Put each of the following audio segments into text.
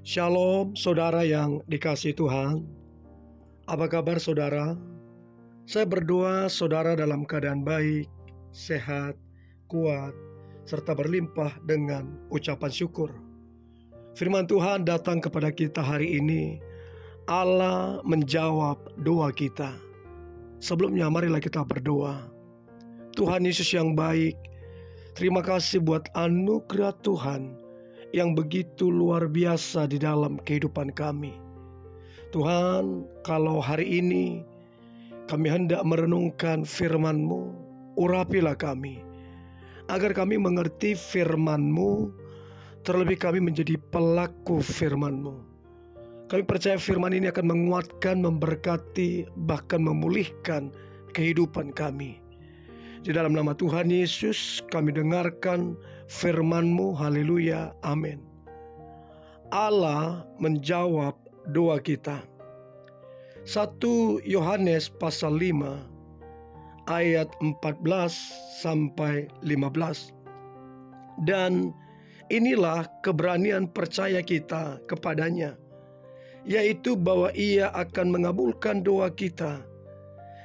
Shalom saudara yang dikasihi Tuhan. Apa kabar saudara? Saya berdoa saudara dalam keadaan baik, sehat, kuat, serta berlimpah dengan ucapan syukur. Firman Tuhan datang kepada kita hari ini. Allah menjawab doa kita. Sebelumnya marilah kita berdoa. Tuhan Yesus yang baik, terima kasih buat anugerah Tuhan yang begitu luar biasa di dalam kehidupan kami. Tuhan, kalau hari ini kami hendak merenungkan firman-Mu, urapilah kami, agar kami mengerti firman-Mu, terlebih kami menjadi pelaku firman-Mu. Kami percaya firman ini akan menguatkan, memberkati, bahkan memulihkan kehidupan kami. Di dalam nama Tuhan Yesus kami dengarkan firman-Mu. Haleluya, amin. Allah menjawab doa kita. 1 Yohanes pasal 5 ayat 14 sampai 15. Dan inilah keberanian percaya kita kepadanya, yaitu bahwa Ia akan mengabulkan doa kita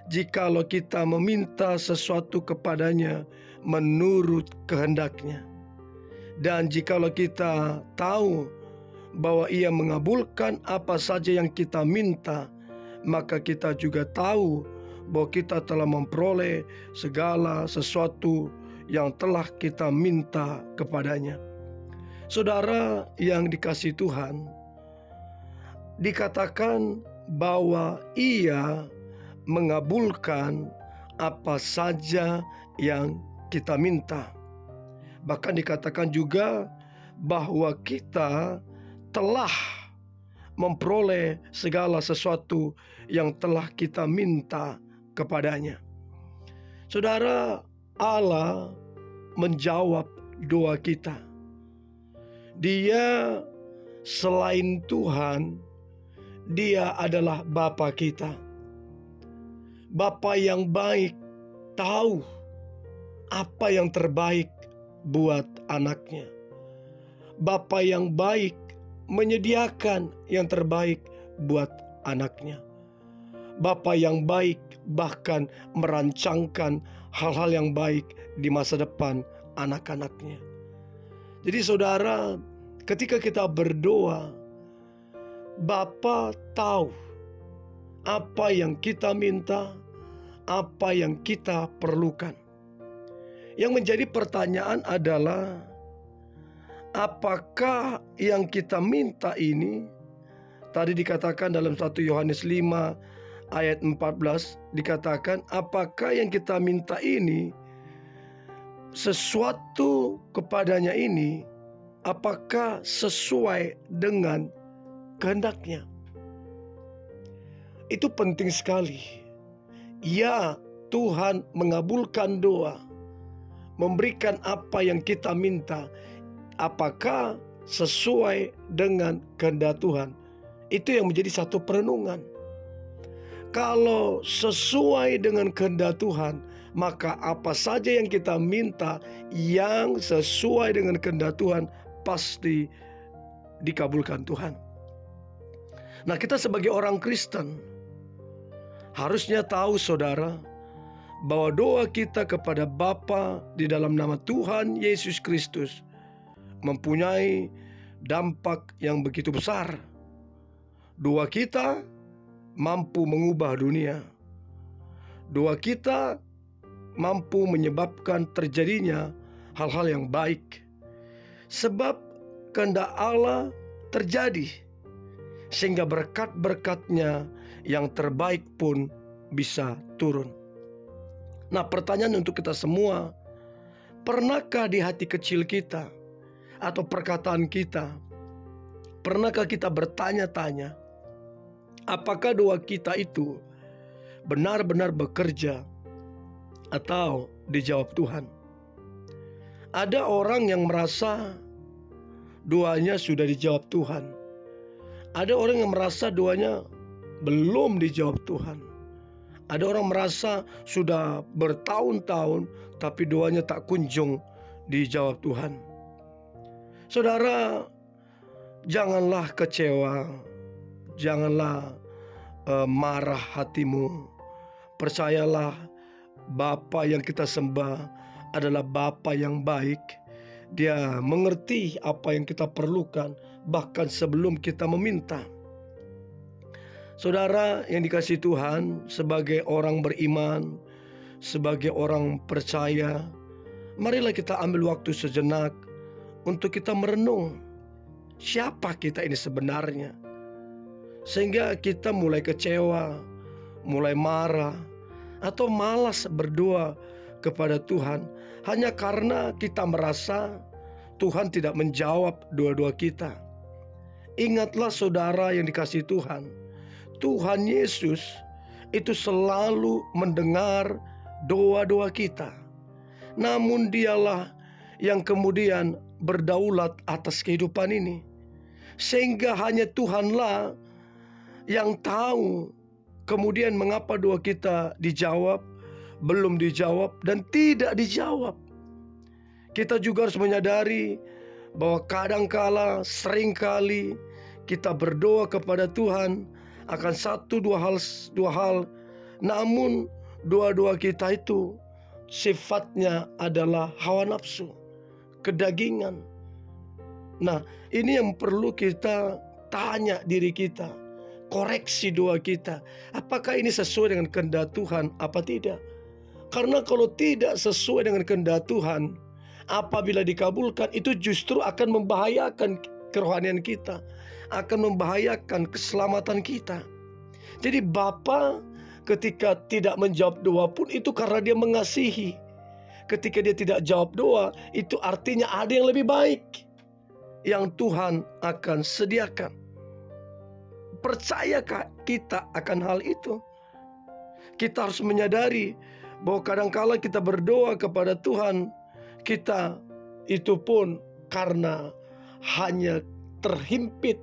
jikalau kita meminta sesuatu kepadanya menurut kehendaknya. Dan jikalau kita tahu bahwa Ia mengabulkan apa saja yang kita minta, maka kita juga tahu bahwa kita telah memperoleh segala sesuatu yang telah kita minta kepadanya. Saudara yang dikasihi Tuhan, dikatakan bahwa Ia mengabulkan apa saja yang kita minta. Bahkan dikatakan juga bahwa kita telah memperoleh segala sesuatu yang telah kita minta kepadanya. Saudara, Allah menjawab doa kita. Dia selain Tuhan, Dia adalah Bapa kita. Bapa yang baik tahu apa yang terbaik buat anaknya. Bapa yang baik menyediakan yang terbaik buat anaknya. Bapa yang baik bahkan merancangkan hal-hal yang baik di masa depan anak-anaknya. Jadi saudara, ketika kita berdoa, Bapa tahu apa yang kita minta, apa yang kita perlukan. Yang menjadi pertanyaan adalah, apakah yang kita minta ini, tadi dikatakan dalam 1 Yohanes 5 ayat 14, dikatakan apakah yang kita minta ini, sesuatu kepadanya ini, apakah sesuai dengan kehendaknya. Itu penting sekali. Ya, Tuhan mengabulkan doa, memberikan apa yang kita minta. Apakah sesuai dengan kehendak Tuhan? Itu yang menjadi satu perenungan. Kalau sesuai dengan kehendak Tuhan, maka apa saja yang kita minta yang sesuai dengan kehendak Tuhan pasti dikabulkan Tuhan. Nah, kita sebagai orang Kristen harusnya tahu saudara, bahwa doa kita kepada Bapa di dalam nama Tuhan Yesus Kristus mempunyai dampak yang begitu besar. Doa kita mampu mengubah dunia. Doa kita mampu menyebabkan terjadinya hal-hal yang baik. Sebab kehendak Allah terjadi, sehingga berkat-berkatnya yang terbaik pun bisa turun. Nah, pertanyaan untuk kita semua, pernahkah di hati kecil kita atau perkataan kita, pernahkah kita bertanya-tanya, apakah doa kita itu benar-benar bekerja atau dijawab Tuhan? Ada orang yang merasa doanya sudah dijawab Tuhan. Ada orang yang merasa doanya belum dijawab Tuhan. Ada orang merasa sudah bertahun-tahun tapi doanya tak kunjung dijawab Tuhan. Saudara, Janganlah kecewa, janganlah marah hatimu. Percayalah, Bapa yang kita sembah adalah Bapa yang baik. Dia mengerti apa yang kita perlukan bahkan sebelum kita meminta. Saudara yang dikasihi Tuhan, sebagai orang beriman, sebagai orang percaya, marilah kita ambil waktu sejenak untuk kita merenung siapa kita ini sebenarnya. Sehingga kita mulai kecewa, mulai marah, atau malas berdoa kepada Tuhan hanya karena kita merasa Tuhan tidak menjawab doa-doa kita. Ingatlah saudara yang dikasihi Tuhan, Tuhan Yesus itu selalu mendengar doa-doa kita. Namun dialah yang kemudian berdaulat atas kehidupan ini. Sehingga hanya Tuhanlah yang tahu kemudian mengapa doa kita dijawab, belum dijawab, dan tidak dijawab. Kita juga harus menyadari bahwa kadangkala, seringkali kita berdoa kepada Tuhan akan dua hal, namun doa-doa kita itu sifatnya adalah hawa nafsu, kedagingan. Nah, ini yang perlu kita tanya diri kita, koreksi doa kita. Apakah ini sesuai dengan kehendak Tuhan apa tidak? Karena kalau tidak sesuai dengan kehendak Tuhan, apabila dikabulkan itu justru akan membahayakan kerohanian kita, akan membahayakan keselamatan kita. Jadi Bapa ketika tidak menjawab doa pun itu karena dia mengasihi. Ketika dia tidak jawab doa, itu artinya ada yang lebih baik yang Tuhan akan sediakan. Percayakah kita akan hal itu? Kita harus menyadari bahwa kadangkala kita berdoa kepada Tuhan, kita itu pun karena hanya terhimpit,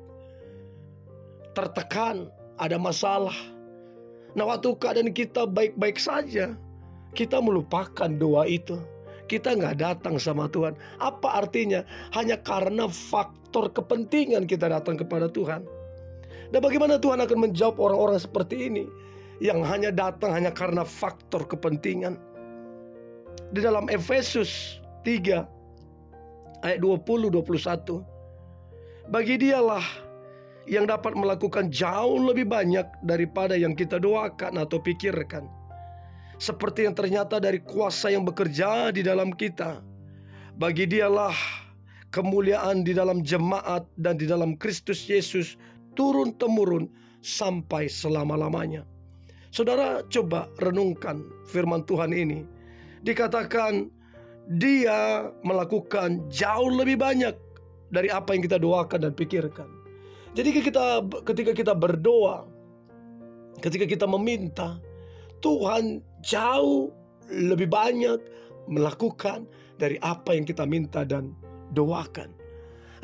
tertekan, ada masalah. Nah, waktu keadaan kita baik-baik saja, kita melupakan doa itu. Kita nggak datang sama Tuhan. Apa artinya? Hanya karena faktor kepentingan kita datang kepada Tuhan. Dan bagaimana Tuhan akan menjawab orang-orang seperti ini yang hanya datang hanya karena faktor kepentingan? Di dalam Efesus 3 ayat 20-21, bagi dialah yang dapat melakukan jauh lebih banyak daripada yang kita doakan atau pikirkan, seperti yang ternyata dari kuasa yang bekerja di dalam kita. Bagi dialah kemuliaan di dalam jemaat dan di dalam Kristus Yesus turun-temurun sampai selama-lamanya. Saudara, coba renungkan firman Tuhan ini. Dikatakan Dia melakukan jauh lebih banyak dari apa yang kita doakan dan pikirkan. Jadi ketika kita berdoa, ketika kita meminta, Tuhan jauh lebih banyak melakukan dari apa yang kita minta dan doakan.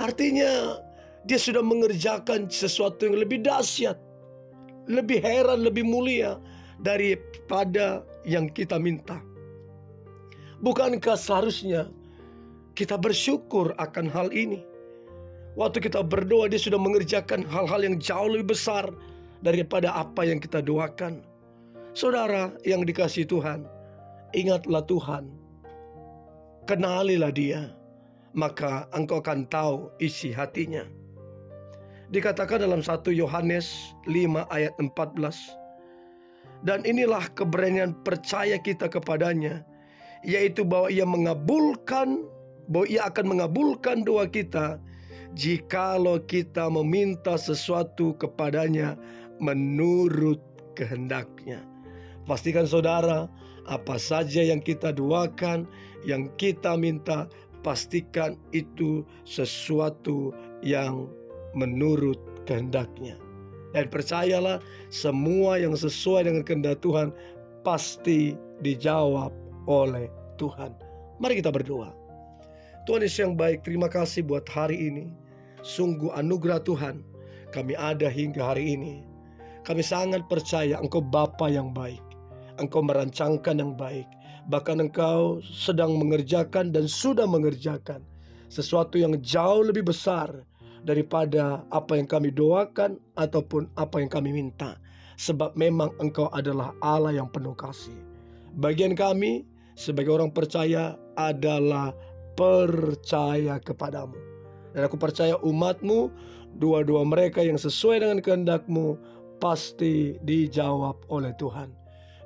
Artinya Dia sudah mengerjakan sesuatu yang lebih dahsyat, lebih heran, lebih mulia daripada yang kita minta. Bukankah seharusnya kita bersyukur akan hal ini? Waktu kita berdoa, Dia sudah mengerjakan hal-hal yang jauh lebih besar daripada apa yang kita doakan. Saudara yang dikasihi Tuhan, ingatlah Tuhan, kenalilah Dia, maka engkau akan tahu isi hatinya. Dikatakan dalam 1 Yohanes 5 ayat 14, dan inilah keberanian percaya kita kepadanya, yaitu bahwa Ia akan mengabulkan doa kita jikalau kita meminta sesuatu kepadanya menurut kehendaknya. Pastikan saudara, apa saja yang kita doakan, yang kita minta, pastikan itu sesuatu yang menurut kehendaknya. Dan percayalah, semua yang sesuai dengan kehendak Tuhan pasti dijawab oleh Tuhan. Mari kita berdoa. Tuhan Yesus yang baik, terima kasih buat hari ini. Sungguh anugerah Tuhan, kami ada hingga hari ini. Kami sangat percaya Engkau Bapa yang baik. Engkau merancangkan yang baik. Bahkan Engkau sedang mengerjakan dan sudah mengerjakan sesuatu yang jauh lebih besar daripada apa yang kami doakan ataupun apa yang kami minta. Sebab memang Engkau adalah Allah yang penuh kasih. Bagian kami sebagai orang percaya adalah percaya kepadamu. Dan aku percaya umat-Mu, dua-dua mereka yang sesuai dengan kehendak-Mu, pasti dijawab oleh Tuhan.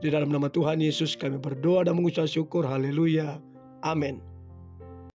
Di dalam nama Tuhan Yesus kami berdoa dan mengucap syukur. Haleluya. Amin.